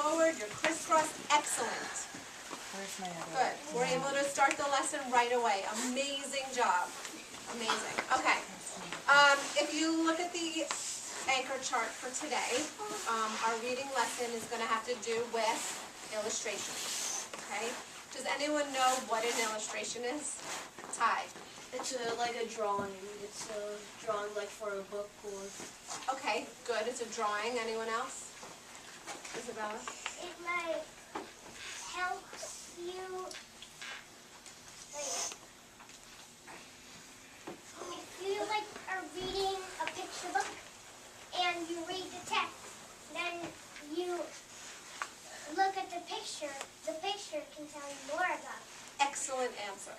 forward, you're crisscrossed, excellent. Where's my other? Good, we're able to start the lesson right away, amazing job, amazing. Okay, if you look at the anchor chart for today, our reading lesson is going to have to do with illustrations, okay? Does anyone know what an illustration is? Ty. It's like a drawing. It's a drawing like for a book or... Okay, good, it's a drawing. Anyone else? Isabella? It like helps you, like, if you like are reading a picture book and you read the text, then you look at the picture can tell you more about it. Excellent answer.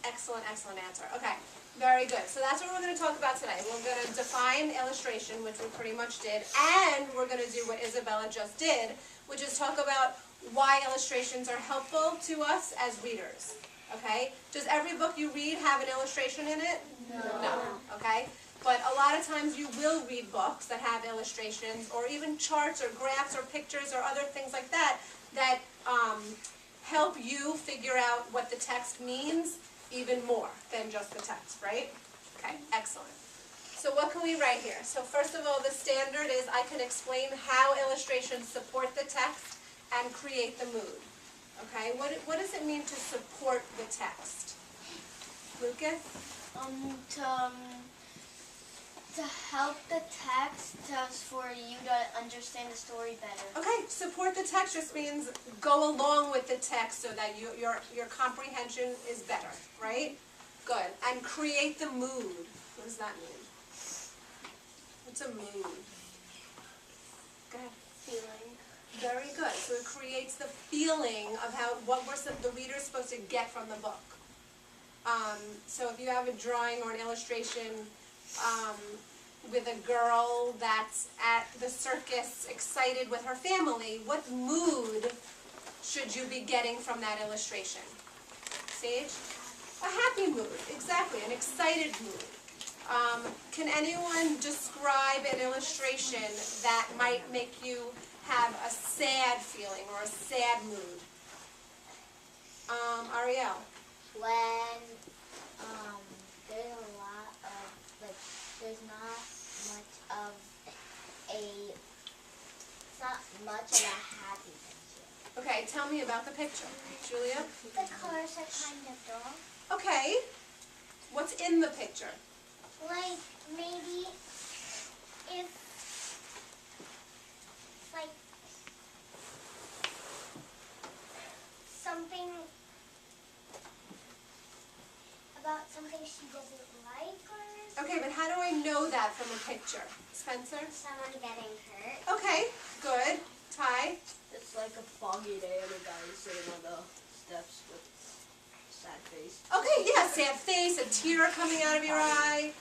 Excellent, excellent answer. Okay, very good. So that's what we're going to talk about today. We're going to define illustration, which we pretty much did, and we're going to do what Isabella just did, which is talk about why illustrations are helpful to us as readers. Okay? Does every book you read have an illustration in it? No. Okay? But a lot of times you will read books that have illustrations or even charts or graphs or pictures or other things like that that help you figure out what the text means even more than just the text, right? Okay, excellent. So what can we write here? So first of all, the standard is I can explain how illustrations support the text and create the mood. Okay, what does it mean to support the text? Lucas? To help the text, for you to understand the story better. Okay, support the text just means go along with the text so that your comprehension is better, right? Good. And create the mood. What does that mean? What's a mood? Go ahead. Feeling. Very good. So it creates the feeling of what the reader's supposed to get from the book. So if you have a drawing or an illustration with a girl that's at the circus excited with her family, what mood should you be getting from that illustration? Sage? A happy mood, exactly, an excited mood. Can anyone describe an illustration that might make you have a sad feeling or a sad mood? Ariel? When there's a lot of, like, there's not much of it's not much of a happy picture. Okay, tell me about the picture. Julia? The colors are kind of dull. Okay. What's in the picture? Like, maybe if, like, something about something she doesn't like or Okay, but how do I know that from a picture? Spencer? someone getting hurt. Okay, good. Ty? It's like a foggy day and a guy is sitting on the steps with a sad face. Okay, yeah, sad face, a tear coming out of your eye.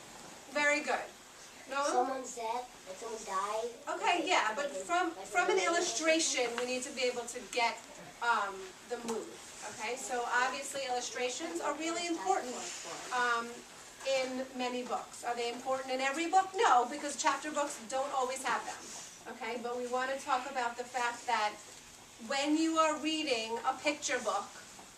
Very good. Noah? Someone's dead, like someone died. Okay, yeah, but from an illustration, we need to be able to get the mood. Okay, so obviously illustrations are really important in many books. Are they important in every book? No, because chapter books don't always have them. Okay, but we want to talk about the fact that when you are reading a picture book,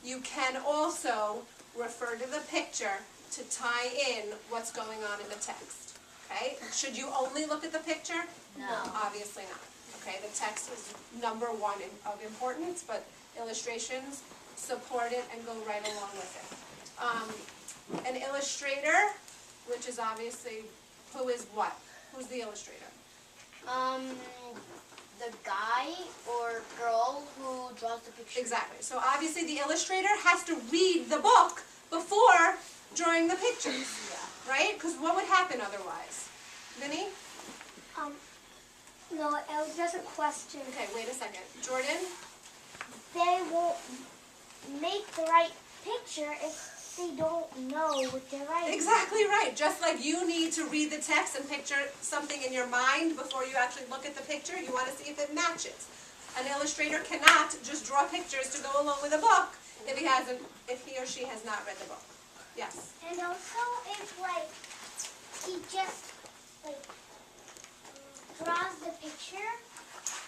you can also refer to the picture to tie in what's going on in the text. Okay, should you only look at the picture? No. Obviously not. Okay, the text is number one of importance, but illustrations support it and go right along with it. An illustrator, which is obviously, who is what? Who's the illustrator? The guy or girl who draws the picture. Exactly. So obviously the illustrator has to read the book before drawing the pictures, right? Because what would happen otherwise? Vinny? No, it was just a question. Okay, wait a second. Jordan? They won't make the right picture if they don't know what they're writing. Exactly right. Just like you need to read the text and picture something in your mind before you actually look at the picture, you want to see if it matches. An illustrator cannot just draw pictures to go along with a book if he or she has not read the book. Yes. And also, if like he just like draws the picture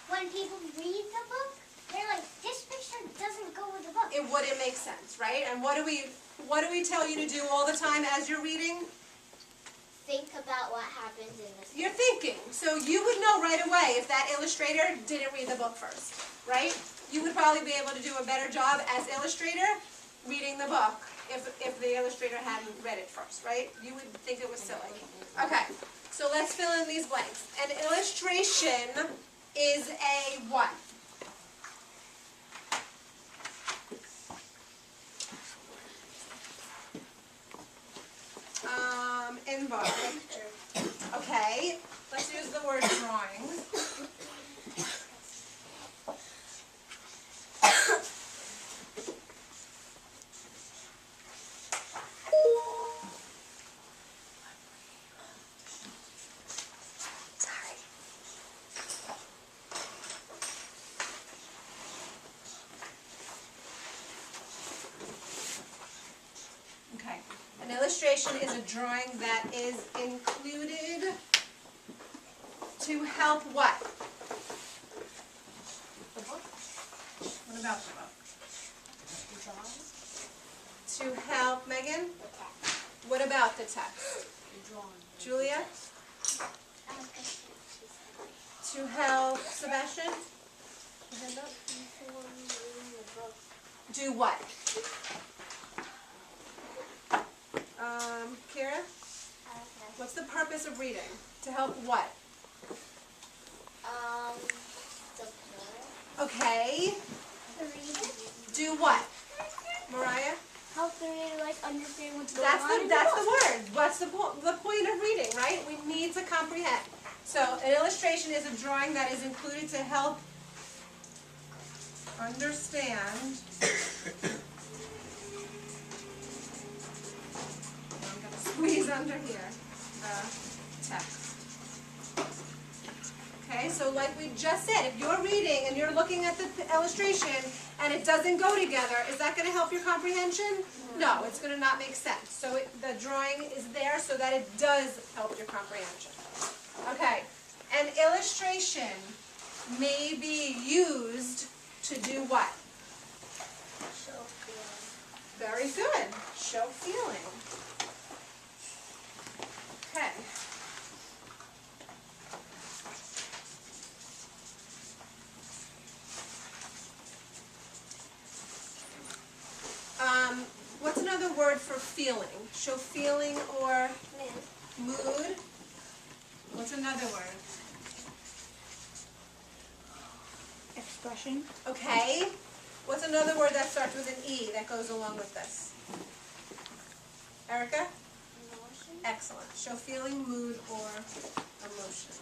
when people read the book, they're like, this picture doesn't go with the book. It wouldn't make sense, right? And what do we tell you to do all the time as you're reading? Think about what happens in the story. You're thinking. So you would know right away if that illustrator didn't read the book first, right? You would probably be able to do a better job as illustrator reading the book if the illustrator hadn't read it first, right? You would think it was silly. Okay, so let's fill in these blanks. An illustration is a what? Involved. Okay, let's use the word drawing. Okay, an illustration is a drawing that is included to help what? The book? What about the book? The drawing, To help, Megan? the text. What about the text? The drawing. Julia? To help, Sebastian? Hand up. Do what? Kira? What's the purpose of reading? To help what? The parent. Okay. Do what? Mariah? Help the reader understand what's That's the word. What's the point of reading, right? We need to comprehend. So an illustration is a drawing that is included to help understand. I'm gonna squeeze under here. Text. Okay, so like we just said, if you're reading and you're looking at the illustration and it doesn't go together, is that going to help your comprehension? No, it's going to not make sense. So the drawing is there so that it does help your comprehension. Okay, an illustration may be used to do what? Show feeling. Very good. Show feeling. Okay. What's another word for feeling? Show feeling or mood? What's another word? Expression. Okay. What's another word that starts with an E that goes along with this? Erica? Emotion. Excellent. Show feeling, mood, or emotion.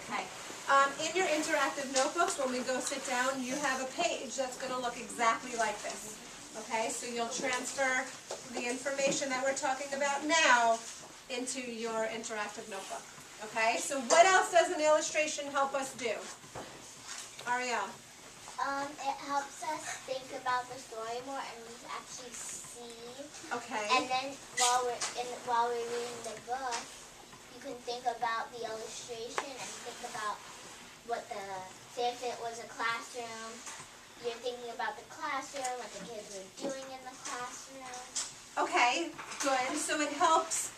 Okay. In your interactive notebooks, when we go sit down, you have a page that's going to look exactly like this. Okay, so you'll transfer the information that we're talking about now into your interactive notebook. Okay, so what else does an illustration help us do? Ariel? It helps us think about the story more and we actually see. Okay. And then while we're reading the book, you can think about the illustration and think about say if it was a classroom, you're thinking about the classroom, what the kids were doing in the classroom. Okay, good. So it helps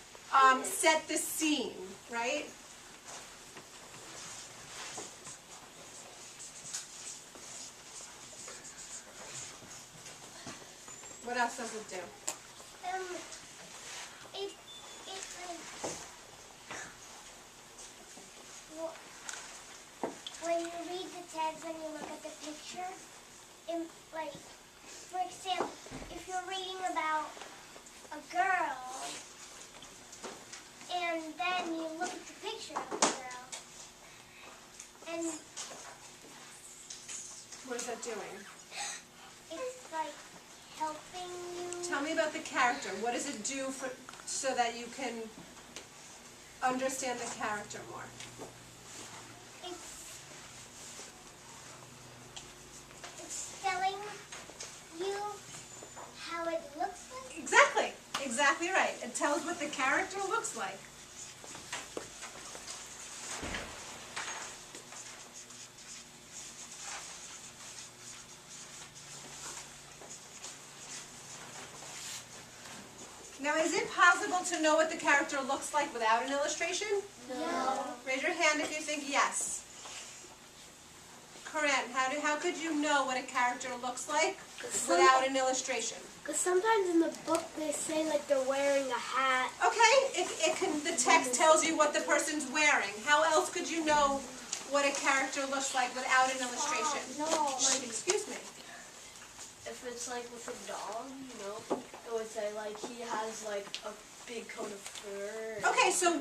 set the scene, right? What else does it do? When you read the text and you look at the picture, like, for example, if you're reading about a girl, and then you look at the picture of the girl, and What is that doing? it's like helping you. Tell me about the character. What does it do so that you can understand the character more? It's telling you how it looks like. Exactly. Exactly right. It tells what the character looks like. Now, is it possible to know what the character looks like without an illustration? No. Raise your hand if you think yes. Corinne, how could you know what a character looks like without an illustration? Because sometimes in the book they say like they're wearing a hat. Okay, the text tells you what the person's wearing. How else could you know what a character looks like without an illustration? Excuse me. If it's like with a dog, you know, it would say like he has like a big coat of fur. Okay, so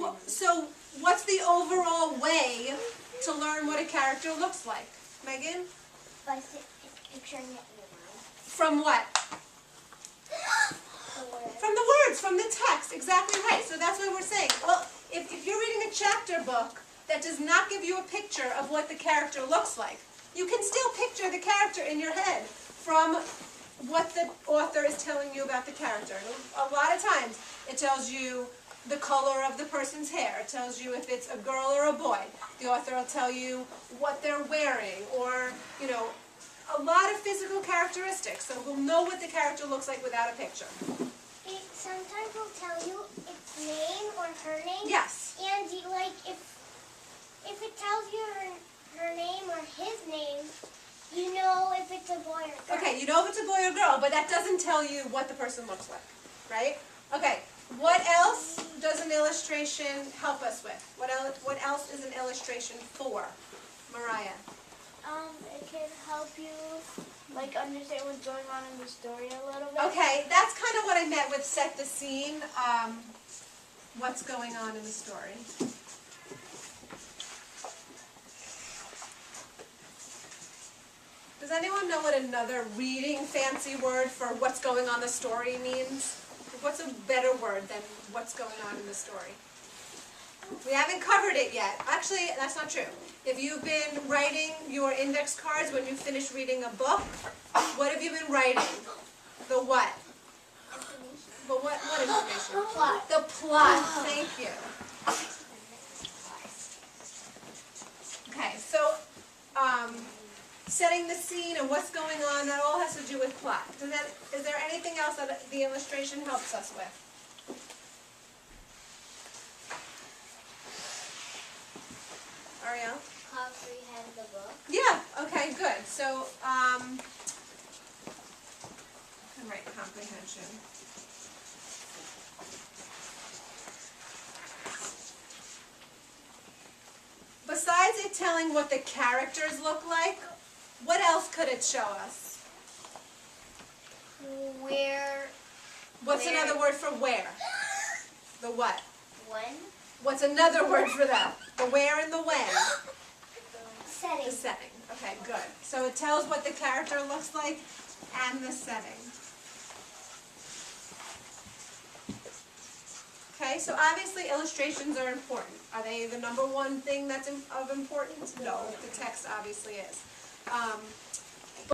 what's the overall way to learn what a character looks like? Megan? By picturing it in your mind. From what? The word. From the words, from the text, exactly right. So that's what we're saying. Well, if you're reading a chapter book that does not give you a picture of what the character looks like, you can still picture the character in your head from what the author is telling you about the character. A lot of times it tells you the color of the person's hair. It tells you if it's a girl or a boy. The author will tell you what they're wearing, or, you know, a lot of physical characteristics. So we'll know what the character looks like without a picture. It sometimes will tell you its name or her name. Yes. And like if it tells you her name or his name, you know if it's a boy or girl. Okay, you know if it's a boy or girl, but that doesn't tell you what the person looks like, right? Okay, what else does an illustration help us with? What else is an illustration for? Mariah? It can help you like understand what's going on in the story a little bit. Okay, that's kind of what I meant with set the scene, what's going on in the story. Does anyone know what another reading fancy word for what's going on in the story means? What's a better word than what's going on in the story? We haven't covered it yet. Actually, that's not true. If you've been writing your index cards when you finish reading a book, what have you been writing? The what? But what information? Plot. The plot. Thank you. Okay, so setting the scene and what's going on, that all has to do with plot. Is there anything else that the illustration helps us with? Ariel? Comprehend the book. Yeah, okay, good. So, I can write comprehension. Besides it telling what the characters look like, what else could it show us? Where, What's Where. another word for where? The what? when, What's another word for that? The where and the when? The Setting. setting. Okay, good. So it tells what the character looks like and the setting. Okay, so obviously illustrations are important. Are they the number one thing that's of importance? No, the text obviously is.